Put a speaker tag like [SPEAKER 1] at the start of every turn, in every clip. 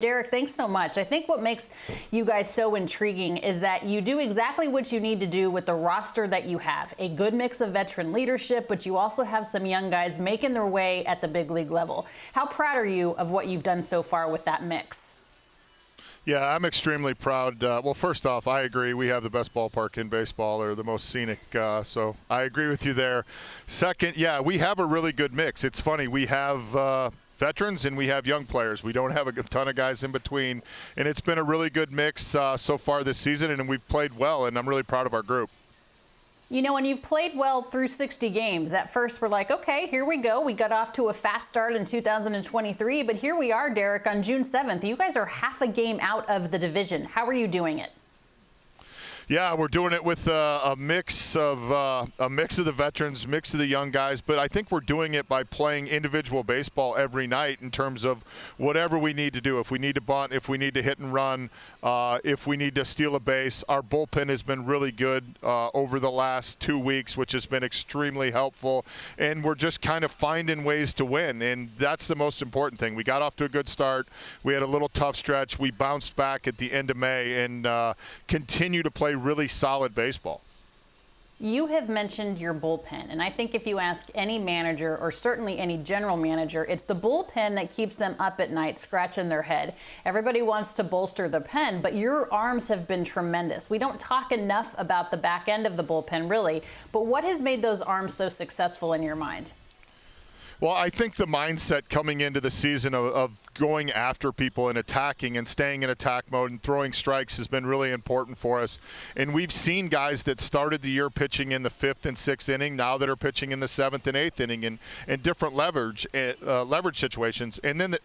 [SPEAKER 1] Derek, thanks so much. I think what makes you guys so intriguing is that you do exactly what you need to do with the roster that you have. A good mix of veteran leadership, but you also have some young guys making their way at the big league level. How proud are you of what you've done so far with that mix?
[SPEAKER 2] Yeah, I'm extremely proud. Well, first off, I agree. We have the best ballpark in baseball, or the most scenic, so I agree with you there. Second, yeah, we have a really good mix. It's funny, we have veterans and we have young players. We don't have a ton of guys in between, and it's been a really good mix so far this season, and we've played well, and I'm really proud of our group.
[SPEAKER 1] You know, when you've played well through 60 games, at first we're like, okay, here we go. We got off to a fast start in 2023, but here we are, Derek, on June 7th. You guys are half a game out of the division. How are you doing it?
[SPEAKER 2] Yeah, we're doing it with a mix of the veterans, mix of the young guys, but I think we're doing it by playing individual baseball every night in terms of whatever we need to do. If we need to bunt, if we need to hit and run, if we need to steal a base. Our bullpen has been really good over the last 2 weeks, which has been extremely helpful, and we're just kind of finding ways to win, and that's the most important thing. We got off to a good start. We had a little tough stretch. We bounced back at the end of May and continue to play really solid baseball.
[SPEAKER 1] You have mentioned your bullpen, and I think if you ask any manager, or certainly any general manager, it's the bullpen that keeps them up at night scratching their head. Everybody wants to bolster the pen, but your arms have been tremendous. We don't talk enough about the back end of the bullpen, really, but what has made those arms so successful in your mind?
[SPEAKER 2] Well, I think the mindset coming into the season of going after people and attacking and staying in attack mode and throwing strikes has been really important for us. And we've seen guys that started the year pitching in the 5th and 6th inning now that are pitching in the 7th and 8th inning in different leverage situations. And then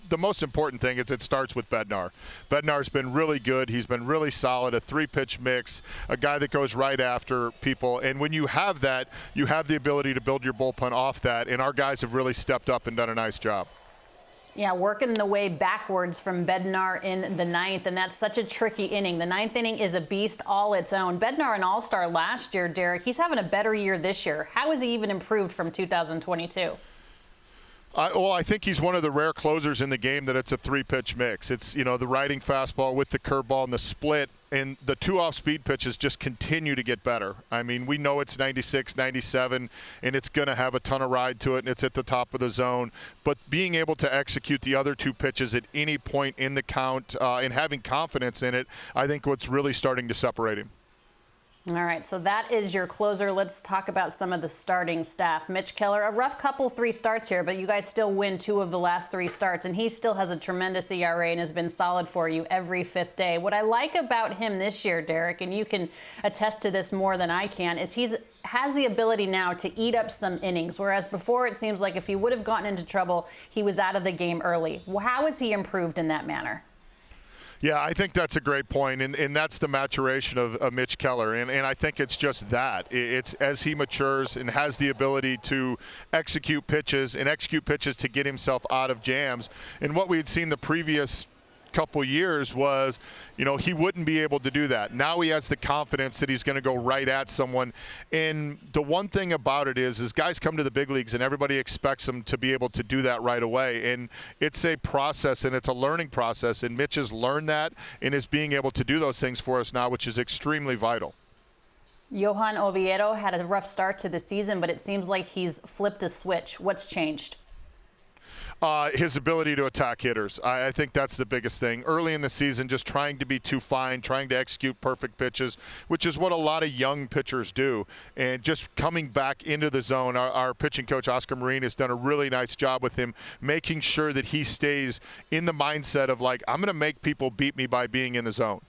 [SPEAKER 2] the most important thing is it starts with Bednar. Bednar's been really good. He's been really solid, a 3-pitch mix, a guy that goes right after people. And when you have that, you have the ability to build your bullpen off that, and our guys have really stepped up and done a nice job.
[SPEAKER 1] Yeah, working the way backwards from Bednar in the 9th, and that's such a tricky inning. The 9th inning is a beast all its own. Bednar, an all-star last year, Derek. He's having a better year this year. How has he even improved from 2022?
[SPEAKER 2] Well, I think he's one of the rare closers in the game that it's a 3-pitch mix. It's, you know, the riding fastball with the curveball and the split, and the 2 off-speed pitches just continue to get better. I mean, we know it's 96, 97, and it's going to have a ton of ride to it, and it's at the top of the zone. But being able to execute the other 2 pitches at any point in the count and having confidence in it, I think what's really starting to separate him.
[SPEAKER 1] All right, so that is your closer. Let's talk about some of the starting staff. Mitch Keller, a rough couple 3 starts here, but you guys still win 2 of the last 3 starts, and he still has a tremendous ERA and has been solid for you every 5th day. What I like about him this year, Derek, and you can attest to this more than I can, is he has the ability now to eat up some innings, whereas before it seems like if he would have gotten into trouble, he was out of the game early. How has he improved in that manner?
[SPEAKER 2] Yeah, I think that's a great point, and that's the maturation of Mitch Keller, and I think it's just that. It's as he matures and has the ability to execute pitches to get himself out of jams. And what we had seen the previous couple years was, you know, he wouldn't be able to do that. Now he has the confidence that he's going to go right at someone. And the one thing about it is guys come to the big leagues and everybody expects them to be able to do that right away. And it's a process and it's a learning process. And Mitch has learned that and is being able to do those things for us now, which is extremely vital.
[SPEAKER 1] Johann Oviedo had a rough start to the season, but it seems like he's flipped a switch. What's changed?
[SPEAKER 2] His ability to attack hitters. I think that's the biggest thing. Early in the season, just trying to be too fine, trying to execute perfect pitches, which is what a lot of young pitchers do. And just coming back into the zone, our pitching coach, Oscar Marin, has done a really nice job with him, making sure that he stays in the mindset of, like, I'm going to make people beat me by being in the zone.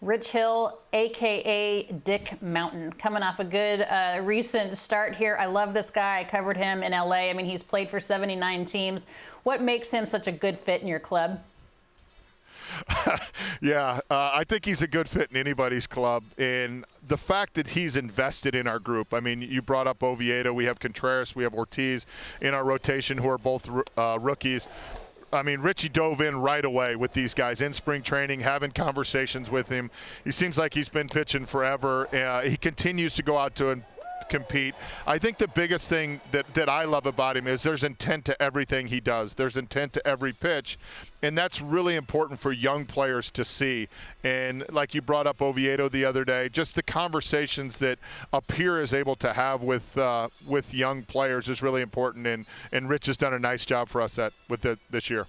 [SPEAKER 1] Rich Hill, a.k.a. Dick Mountain, coming off a good recent start here. I love this guy. I covered him in L.A. I mean, he's played for 79 teams. What makes him such a good fit in your club?
[SPEAKER 2] Yeah, I think he's a good fit in anybody's club. And the fact that he's invested in our group, I mean, you brought up Oviedo. We have Contreras. We have Ortiz in our rotation who are both rookies. I mean, Richie dove in right away with these guys in spring training, having conversations with him. He seems like he's been pitching forever. He continues to go out to compete. I think the biggest thing that I love about him is there's intent to everything he does. There's intent to every pitch, and that's really important for young players to see. And like you brought up Oviedo the other day, just the conversations that a peer is able to have with young players is really important, and Rich has done a nice job for us this year.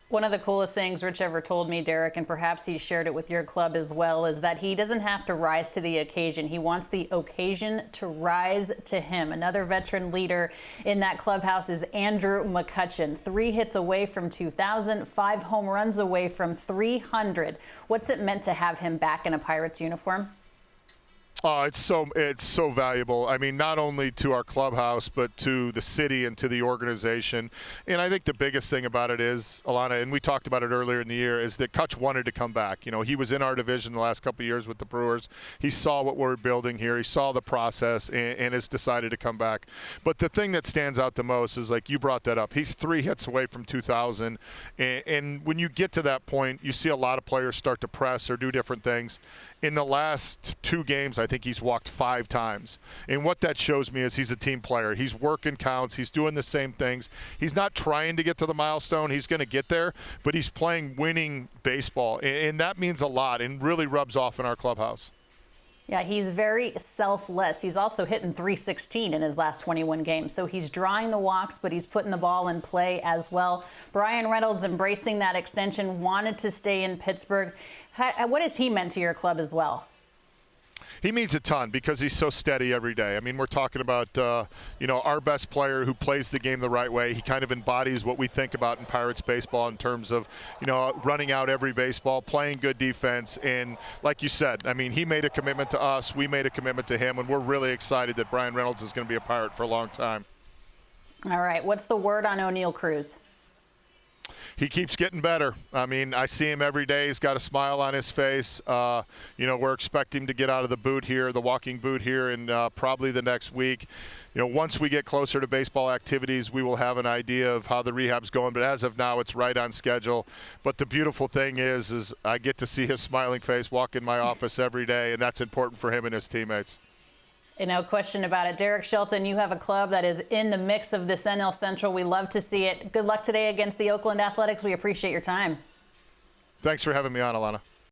[SPEAKER 1] One of the coolest things Rich ever told me, Derek, and perhaps he shared it with your club as well, is that he doesn't have to rise to the occasion. He wants the occasion to rise to him. Another veteran leader in that clubhouse is Andrew McCutchen. 3 hits away from 2,000, 5 home runs away from 300. What's it meant to have him back in a Pirates uniform?
[SPEAKER 2] Oh, it's so valuable. I mean, not only to our clubhouse, but to the city and to the organization. And I think the biggest thing about it is, Alanna, and we talked about it earlier in the year, is that Kutch wanted to come back. You know, he was in our division the last couple of years with the Brewers. He saw what we're building here. He saw the process and has decided to come back. But the thing that stands out the most is, like you brought that up, he's 3 hits away from 2,000. And when you get to that point, you see a lot of players start to press or do different things. In the last 2 games, I think he's walked 5 times. And what that shows me is he's a team player. He's working counts. He's doing the same things. He's not trying to get to the milestone. He's going to get there, but he's playing winning baseball. And that means a lot and really rubs off in our clubhouse.
[SPEAKER 1] Yeah, he's very selfless. He's also hitting .316 in his last 21 games. So he's drawing the walks, but he's putting the ball in play as well. Bryan Reynolds embracing that extension, wanted to stay in Pittsburgh. What has he meant to your club as well?
[SPEAKER 2] He means a ton because he's so steady every day. I mean, we're talking about, our best player who plays the game the right way. He kind of embodies what we think about in Pirates baseball in terms of, running out every baseball, playing good defense. And like you said, I mean, he made a commitment to us. We made a commitment to him, and we're really excited that Bryan Reynolds is going to be a Pirate for a long time. All
[SPEAKER 1] right. What's the word on O'Neill Cruz?
[SPEAKER 2] He keeps getting better. I mean, I see him every day. He's got a smile on his face. We're expecting to get out of the boot here, the walking boot here, in probably the next week. Once we get closer to baseball activities, we will have an idea of how the rehab's going. But as of now, it's right on schedule. But the beautiful thing is I get to see his smiling face walk in my office every day, and that's important for him and his teammates.
[SPEAKER 1] No question about it. Derek Shelton, you have a club that is in the mix of this NL Central. We love to see it. Good luck today against the Oakland Athletics. We appreciate your time.
[SPEAKER 2] Thanks for having me on, Alanna.